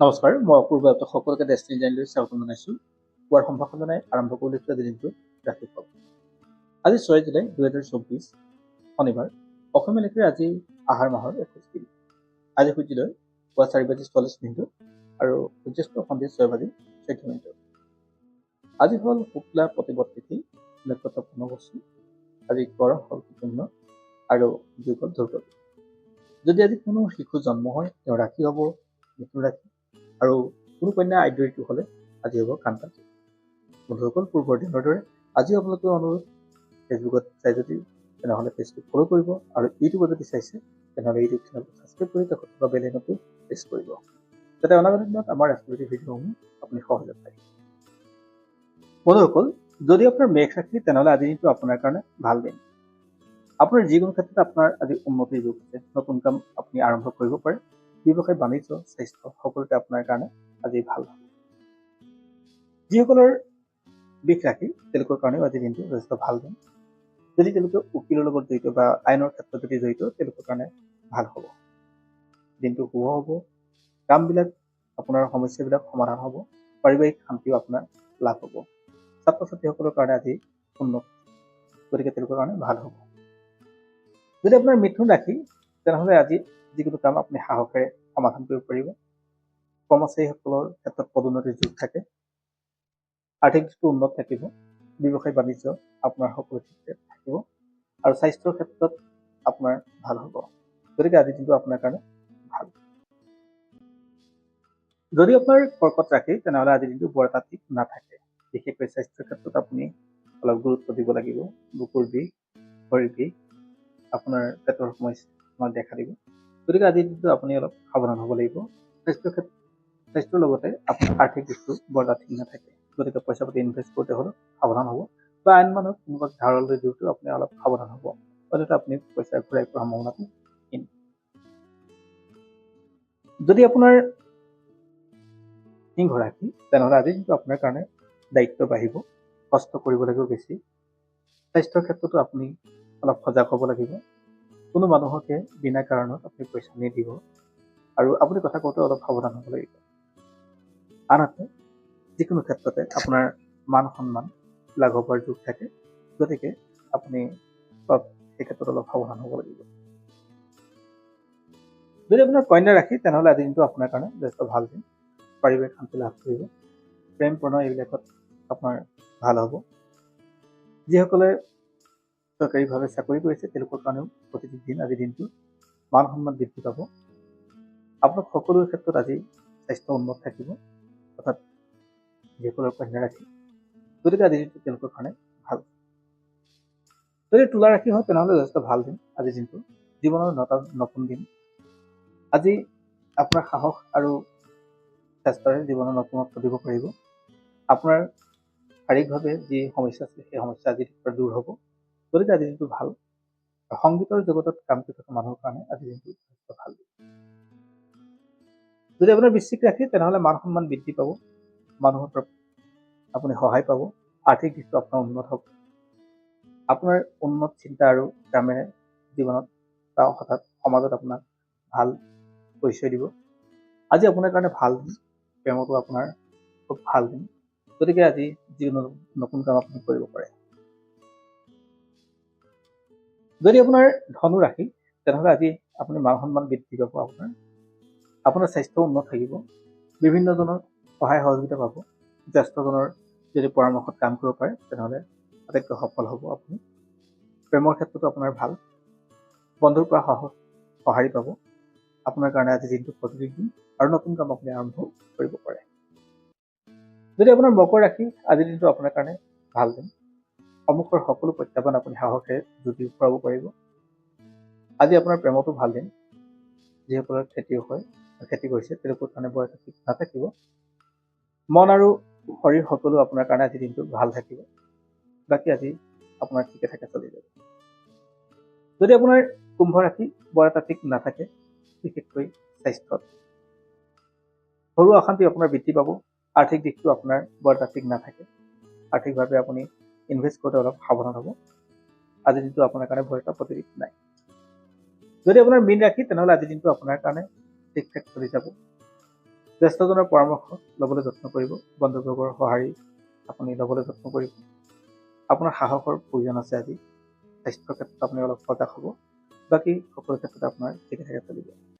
নমস্কাৰ, মই অপূৰ্ব সকলোকে ডেষ্টিনি জাৰ্নিলৈ স্বাগতম জনাইছোঁ। পুৱাৰ সম্ভাষণ জনাই আৰম্ভ কৰিছোঁ আজি দিনটো ৰাতিপুৱা। আজি 6 জুলাই 2024 শনিবাৰ। অসমীয়া লেখিৰ আজি আহাৰ মাহৰ 21 দিন। আজি সূৰ্যোদয় পুৱা 4:40 আৰু সূৰ্যাস্ত সন্ধিয়া 6:14। আজি হ'ল শুক্লা প্ৰতিপদ তিথি, নক্ষত্ৰ পুনৰ্বসু। আজি গড় হ'ল পূৰ্ণ আৰু যোগ হ'ল ধ্ৰুপদী। যদি আজি কোনো শিশু জন্ম হয়, তেওঁ ৰাশি হ'ব মিথুন ৰাশি, আৰু কোনো কন্যা আদ্য ঋতু হ'লে আজি হ'ব কান্তা। বন্ধুসকল, পূৰ্বৰ দিনৰ দৰে আজিও আপোনালোকে অনুৰোধ, ফেচবুকত চাই যদি তেনেহ'লে পেজটো ফ'ল' কৰিব, আৰু ইউটিউবত যদি চাইছে তেনেহ'লে ইউটিউব চেনেলটো ছাবস্ক্ৰাইব কৰি কাষত থকা বেল আইকনটো প্ৰেছ কৰিব, যাতে অনাগত দিনত আমাৰ এক্সক্লুচিভ ভিডিঅ'সমূহ আপুনি সহজে পায়। বন্ধুসকল, যদি আপোনাৰ মেঘ ৰাশি তেনেহ'লে আজি দিনটো আপোনাৰ কাৰণে ভাল দিন। আপোনাৰ যিকোনো ক্ষেত্ৰত আপোনাৰ আজি উন্নতিৰ যুগ আছে। নতুন কাম আপুনি আৰম্ভ কৰিব পাৰে। ব্যৱসায় বাণিজ্য স্বাস্থ্য সকলোতে আপোনাৰ কাৰণে আজি ভাল হ'ব। যিসকলৰ বিষ ৰাশি তেওঁলোকৰ কাৰণেও আজি দিনটো যথেষ্ট ভাল দিন। যদি তেওঁলোকে উকিলৰ লগত জড়িত বা আইনৰ ক্ষেত্ৰত যদি জড়িত, তেওঁলোকৰ কাৰণে ভাল হ'ব। দিনটো শুভ হ'ব। কামবিলাক আপোনাৰ সমস্যাবিলাক সমাধান হ'ব। পাৰিবাৰিক শান্তিও আপোনাৰ লাভ হ'ব। ছাত্ৰ ছাত্ৰীসকলৰ কাৰণে আজি উন্নত, গতিকে তেওঁলোকৰ কাৰণে ভাল হ'ব। যদি আপোনাৰ মিথুন ৰাশি তেনেহ'লে আজি যিকোনো কাম আপুনি সাহসেৰে সমাধান কৰিব পাৰিব। কৰ্মচাৰীসকলৰ ক্ষেত্ৰত পদোন্নতিৰ যোগ থাকে। আৰ্থিক দিশটো উন্নত থাকিব। ব্যৱসায় বাণিজ্য আপোনাৰ সকলো ক্ষেত্ৰত থাকিব, আৰু স্বাস্থ্যৰ ক্ষেত্ৰত আপোনাৰ ভাল হ'ব। গতিকে আজিৰ দিনটো আপোনাৰ কাৰণে ভাল। যদি আপোনাৰ কৰ্কট ৰাশি তেনেহ'লে আজিৰ দিনটো বৰ এটা ঠিক নাথাকে। বিশেষকৈ স্বাস্থ্যৰ ক্ষেত্ৰত আপুনি অলপ গুৰুত্ব দিব লাগিব। বুকুৰ বিষ, ভৰিৰ বিষ, আপোনাৰ পেটৰ সমস্যা দেখা দিব। গতিকে আজিৰ দিনটো আপুনি অলপ সাৱধান হ'ব লাগিব। স্বাস্থ্যৰ লগতে আপোনাৰ আৰ্থিক দিশটো বৰ এটা ঠিক নাথাকে। গতিকে পইচা পাতি ইনভেষ্ট কৰোঁতে হ'লেও সাৱধান হ'ব, বা আইন মানুহক কোনোবাক ধাৰলৈ দিওঁতেও আপুনি অলপ সাৱধান হ'ব, অন্যথা আপুনি পইচা ঘূৰাই পোৱাৰ সম্ভাৱনাটো ক্ষীণ। যদি আপোনাৰ সিংহ ৰাশি তেনেহ'লে আজি কিন্তু আপোনাৰ কাৰণে দায়িত্ব বাঢ়িব, কষ্ট কৰিব লাগিব বেছি। স্বাস্থ্যৰ ক্ষেত্ৰতো আপুনি অলপ সজাগ হ'ব লাগিব। কোনো মানুহকে বিনা কাৰণত আপুনি পইচা নিদিব, আৰু আপুনি কথা কওঁতে অলপ সাৱধান হ'ব লাগিব। আনহাতে যিকোনো ক্ষেত্ৰতে আপোনাৰ মান সন্মান লাঘৱ হোৱাৰ যোগ থাকে, গতিকে আপুনি সেই ক্ষেত্ৰত অলপ সাৱধান হ'ব লাগিব। যদি আপোনাৰ কন্যা ৰাশি তেনেহ'লে আজি দিনটো আপোনাৰ কাৰণে যথেষ্ট ভাল দিন। পাৰিবাৰিক শান্তি লাভ কৰিব। প্ৰেম প্ৰণয় এইবিলাকত আপোনাৰ ভাল হ'ব। যিসকলে চৰকাৰীভাৱে চাকৰি কৰিছে তেওঁলোকৰ কাৰণেও প্ৰতিটো দিন আজিৰ দিনটো মান সন্মান বৃদ্ধি পাব। আপোনাক সকলো ক্ষেত্ৰত আজি স্বাস্থ্য উন্নত থাকিব, অৰ্থাৎ যিসকলৰ কন্যা ৰাশি, গতিকে আজিৰ দিনটো তেওঁলোকৰ কাৰণে ভাল। যদি তুলা ৰাশি হয় তেনেহ'লে যথেষ্ট ভাল দিন আজিৰ দিনটো। জীৱনৰ নতুন দিন। আজি আপোনাৰ সাহস আৰু চেষ্টাৰে জীৱনৰ নতুনত্ব দিব পাৰিব। আপোনাৰ শাৰীৰিকভাৱে যি সমস্যা আছে সেই সমস্যা আজিৰ পৰা দূৰ হ'ব, গতিকে আজিৰ দিনটো ভাল। সংগীতৰ জগতত কাম কৰি থকা মানুহৰ কাৰণে আজিৰ দিনটো যথেষ্ট ভাল। যদি আপোনাৰ বৃশ্চিক ৰাশি তেনেহ'লে মান সন্মান বৃদ্ধি পাব। মানুহৰ পৰা আপুনি সহায় পাব। আৰ্থিক দিশটো আপোনাৰ উন্নত হ'ব। আপোনাৰ উন্নত চিন্তা আৰু কামেৰে জীৱনত বা হঠাৎ সমাজত আপোনাক ভাল পৰিচয় দিব। আজি আপোনাৰ কাৰণে ভাল দিন। প্ৰেমতো আপোনাৰ খুব ভাল দিন। গতিকে আজি যিকোনো নতুন কাম আপুনি কৰিব পাৰে। যদি আপোনাৰ ধনু ৰাশি তেনেহ'লে আজি আপুনি মান সন্মান বৃদ্ধি পাব। আপোনাৰ স্বাস্থ্য উন্নত থাকিব। বিভিন্নজনৰ সহায় সহযোগিতা পাব। জ্যেষ্ঠজনৰ যদি পৰামৰ্শত কাম কৰিব পাৰে তেনেহ'লে আটাইতকৈ সফল হ'ব আপুনি। প্ৰেমৰ ক্ষেত্ৰতো আপোনাৰ ভাল। বন্ধুৰ পৰা সঁহাৰি পাব। আপোনাৰ কাৰণে আজি দিনটো পজিটিভ দিন, আৰু নতুন কাম আপুনি আৰম্ভ কৰিব পাৰে। যদি আপোনাৰ মকৰ ৰাশি আজিৰ দিনটো আপোনাৰ কাৰণে ভাল দিন। সন্মুখৰ সকলো প্ৰত্যাহ্বান আপুনি সাহসেৰে যুঁজি ফুৰাব পাৰিব। আজি আপোনাৰ প্ৰেমতো ভাল দিন। যিসকলৰ খেতি কৰিছে তেওঁলোকৰ কাৰণে বৰ এটা ঠিক নাথাকিব। মন আৰু শৰীৰ সকলো আপোনাৰ কাৰণে আজি দিনটো ভাল থাকিব। বাকী আজি আপোনাৰ ঠিকে থাকে চলি যাব। যদি আপোনাৰ কুম্ভ ৰাশি বৰ এটা ঠিক নাথাকে, বিশেষকৈ স্বাস্থ্যত সৰু অশান্তি আপোনাৰ বৃদ্ধি পাব। আৰ্থিক দিশটো আপোনাৰ বৰ এটা ঠিক নাথাকে। আৰ্থিকভাৱে আপুনি ইনভেষ্ট কৰোঁতে অলপ সাৱধান হ'ব। আজিৰ দিনটো আপোনাৰ কাৰণে বৰ এটা পজিটিভ নাই। যদি আপোনাৰ মীন ৰাশি তেনেহ'লে আজিৰ দিনটো আপোনাৰ কাৰণে ঠিক ঠাক চলি যাব। জ্যেষ্ঠজনৰ পৰামৰ্শ ল'বলৈ যত্ন কৰিব। বন্ধুবৰ্গৰ সঁহাৰি আপুনি ল'বলৈ যত্ন কৰিব। আপোনাৰ সাহসৰ প্ৰয়োজন আছে আজি। স্বাস্থ্যৰ ক্ষেত্ৰত আপুনি অলপ সজাগ হ'ব। বাকী সকলো ক্ষেত্ৰতে আপোনাৰ ঠিকে থাকে চলিব।